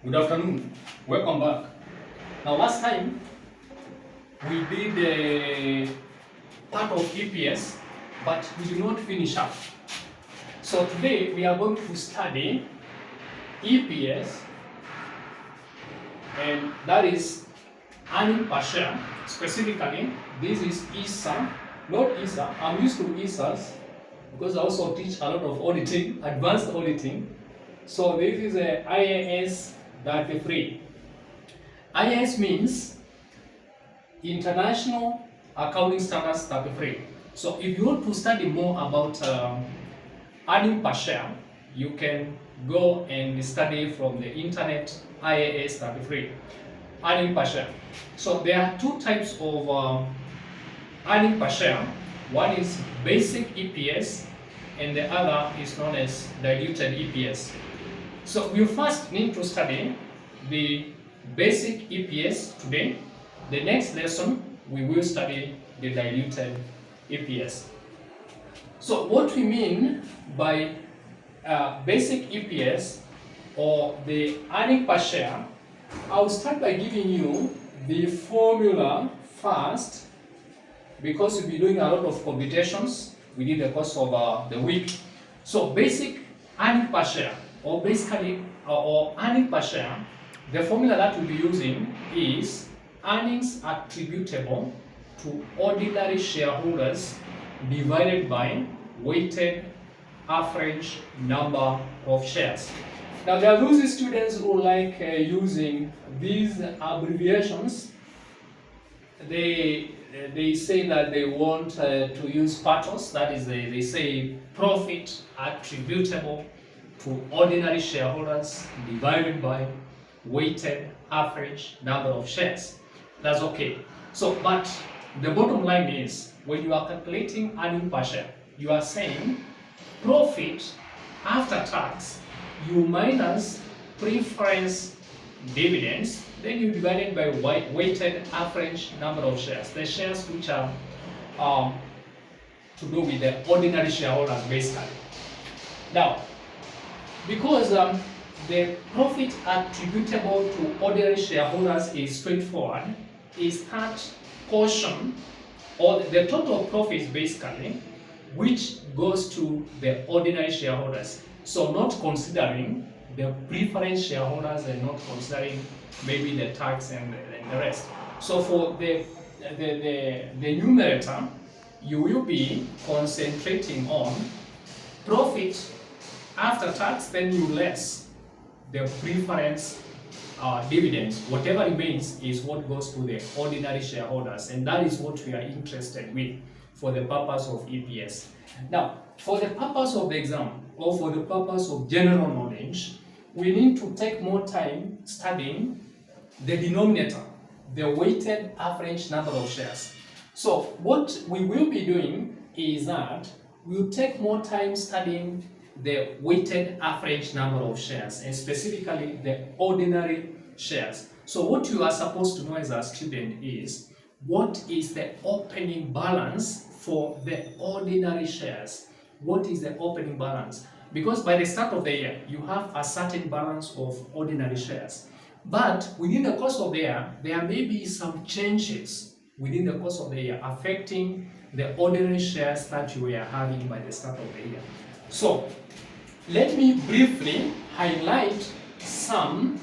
Good afternoon. Welcome back. Now, last time we did a part of EPS, but we did not finish up. So today we are going to study EPS, and that is earning per share. Specifically, this is ESA, not ESA. I'm used to ESAs because I also teach a lot of auditing, advanced auditing. So this is a IAS 33. IAS means International Accounting Standards 33. So if you want to study more about earning per share, you can go and study from the internet IAS 33, earning per share. So there are two types of earning per share. One is basic EPS and the other is known as diluted EPS. So we first need to study the basic EPS today. The next lesson we will study the diluted EPS. So what we mean by basic EPS or the earning per share, I'll start by giving you the formula first, because we'll be doing a lot of computations within the course of the week. So basic earning per share, or basically or earning per share, the formula that we'll be using is earnings attributable to ordinary shareholders divided by weighted average number of shares. Now there are those students who like using these abbreviations. They say that they want to use PATOS, that is they say profit attributable to ordinary shareholders divided by weighted average number of shares. That's okay. So, but the bottom line is, when you are calculating earning per share, you are saying profit after tax, you minus preference dividends, then you divide it by weighted average number of shares. The shares which are to do with the ordinary shareholders basically. Now, because the profit attributable to ordinary shareholders is straightforward, is that portion or the total profits basically which goes to the ordinary shareholders. So not considering the preference shareholders and not considering maybe the tax and the rest. So for the numerator, you will be concentrating on profit after tax, then you less the preference dividends. Whatever remains is what goes to the ordinary shareholders, and that is what we are interested with for the purpose of EPS. Now, for the purpose of the exam or for the purpose of general knowledge, we need to take more time studying the denominator, the weighted average number of shares. So what we will be doing is that we'll take more time studying the weighted average number of shares, and specifically the ordinary shares. So what you are supposed to know as a student is, what is the opening balance for the ordinary shares? What is the opening balance? Because by the start of the year, you have a certain balance of ordinary shares. But within the course of the year, there may be some changes within the course of the year affecting the ordinary shares that you were having by the start of the year. So, let me briefly highlight some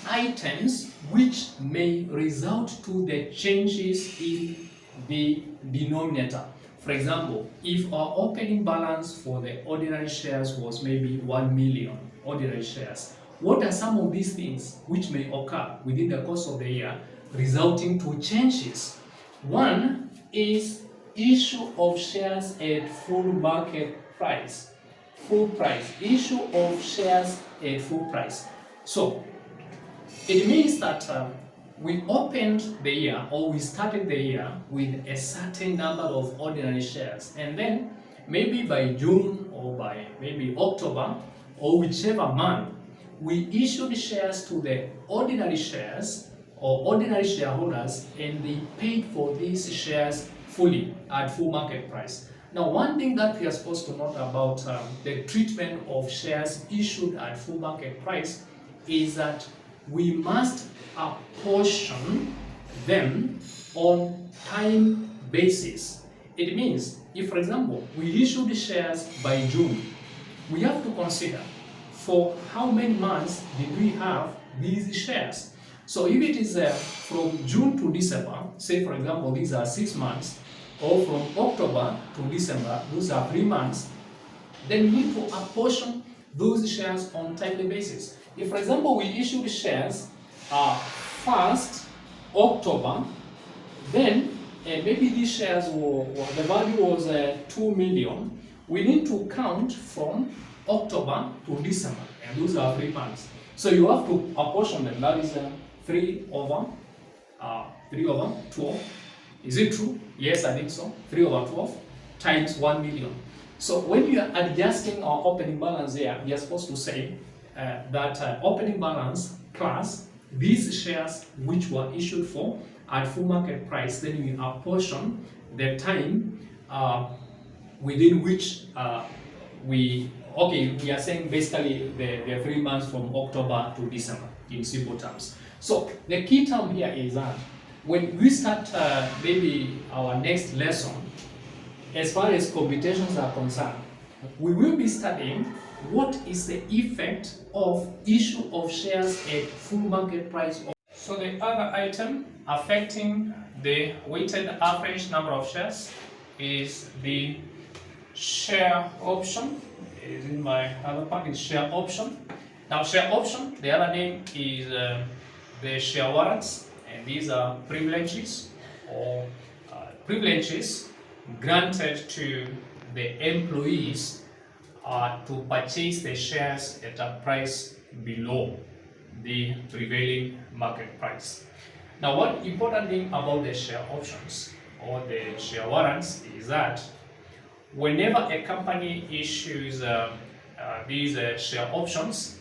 items which may result to the changes in the denominator. For example, if our opening balance for the ordinary shares was maybe 1 million ordinary shares, what are some of these things which may occur within the course of the year resulting to changes? One is issue of shares at full market price. Full price, issue of shares at full price. So it means that we opened the year, or we started the year with a certain number of ordinary shares, and then maybe by June or by maybe October or whichever month, we issued shares to the ordinary shares or ordinary shareholders, and they paid for these shares fully at full market price. Now, one thing that we are supposed to note about the treatment of shares issued at full market price is that we must apportion them on time basis. It means, if for example, we issued shares by June, we have to consider for how many months did we have these shares. So if it is from June to December, say for example these are 6 months, or from October to December, those are 3 months, then we need to apportion those shares on timely basis. If for example we issued shares 1st October, then maybe these shares the value was 2 million, we need to count from October to December, and those are 3 months. So you have to apportion them. That is 3 over 12. Is it true? Yes, I think so. 3 over 12 times 1 million. So when you are adjusting our opening balance here, we are supposed to say that opening balance plus these shares which were issued for at full market price, then we apportion the time within which we are saying basically the 3 months from October to December in simple terms. So the key term here is that when we start maybe our next lesson, as far as computations are concerned, we will be studying what is the effect of issue of shares at full market price. So the other item affecting the weighted average number of shares is the share option. Is in my other part is share option. Now share option, the other name is the share warrants, and these are privileges or privileges granted to the employees to purchase the shares at a price below the prevailing market price. Now, one important thing about the share options or the share warrants is that whenever a company issues these share options,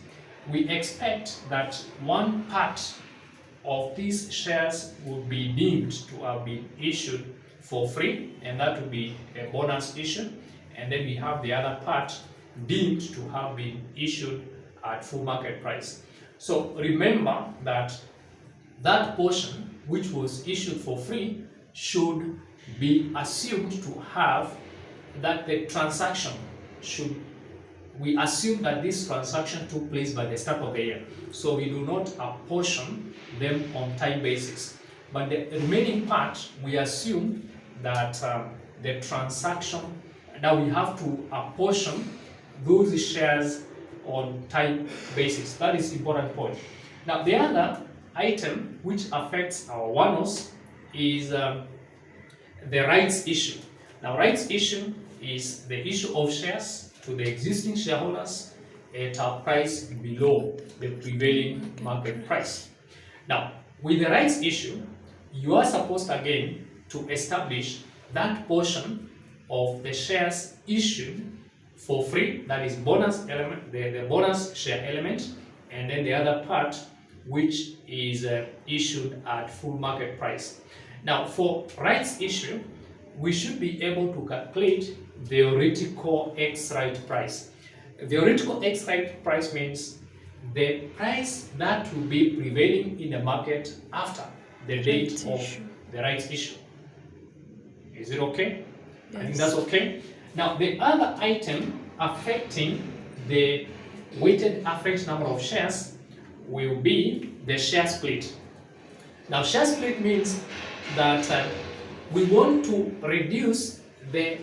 we expect that one part of these shares will be deemed to have been issued for free, and that will be a bonus issue, and then we have the other part deemed to have been issued at full market price. So remember that that portion which was issued for free should be assumed to have that the transaction we assume that this transaction took place by the start of the year. So we do not apportion them on time basis. But the remaining part, we assume that the transaction, now we have to apportion those shares on time basis. That is important point. Now the other item which affects our one-offs is the rights issue. Now rights issue is the issue of shares to the existing shareholders at a price below the prevailing market price. Now with the rights issue, you are supposed again to establish that portion of the shares issued for free, that is bonus element, the bonus share element, and then the other part which is issued at full market price. Now for rights issue, we should be able to calculate the theoretical ex-right price. The theoretical ex-right price means the price that will be prevailing in the market after the date of the rights issue. Is it okay? Yes. I think that's okay. Now the other item affecting the weighted average number of shares will be the share split. Now share split means that we want to reduce the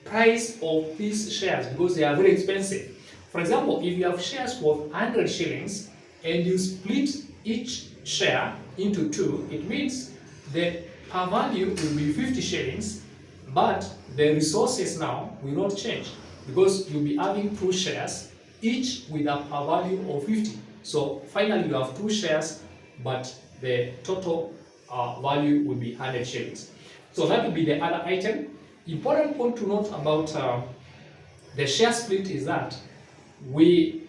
price of these shares because they are very expensive. For example, if you have shares worth 100 shillings and you split each share into two, it means the per value will be 50 shillings, but the resources now will not change because you'll be having two shares, each with a per value of 50. So finally you have two shares, but the total value will be 100 shillings. So that will be the other item. Important point to note about the share split is that we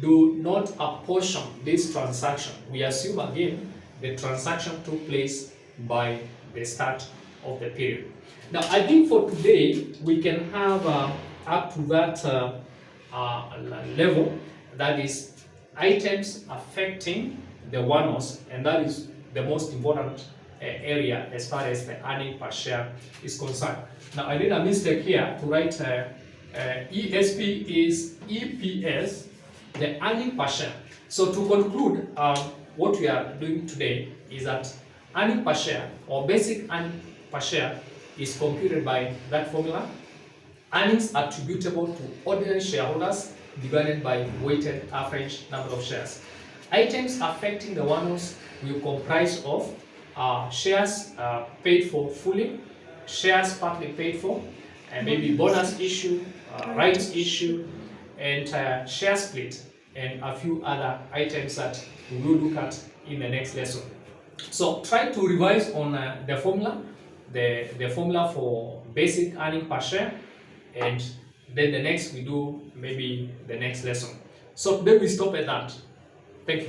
do not apportion this transaction. We assume again the transaction took place by the start of the period. Now I think for today we can have up to that level, that is items affecting the one-offs, and that is the most important area as far as the earning per share is concerned. Now I did a mistake here to write ESP is EPS, the earning per share. So to conclude, what we are doing today is that earning per share or basic earning per share is computed by that formula: earnings attributable to ordinary shareholders divided by weighted average number of shares. Items affecting the one-offs will comprise of shares paid for fully, shares partly paid for, and maybe bonus issue, rights issue, and share split, and a few other items that we will look at in the next lesson. So try to revise on the formula, the formula for basic earning per share, and then the next we do maybe the next lesson. So today we stop at that.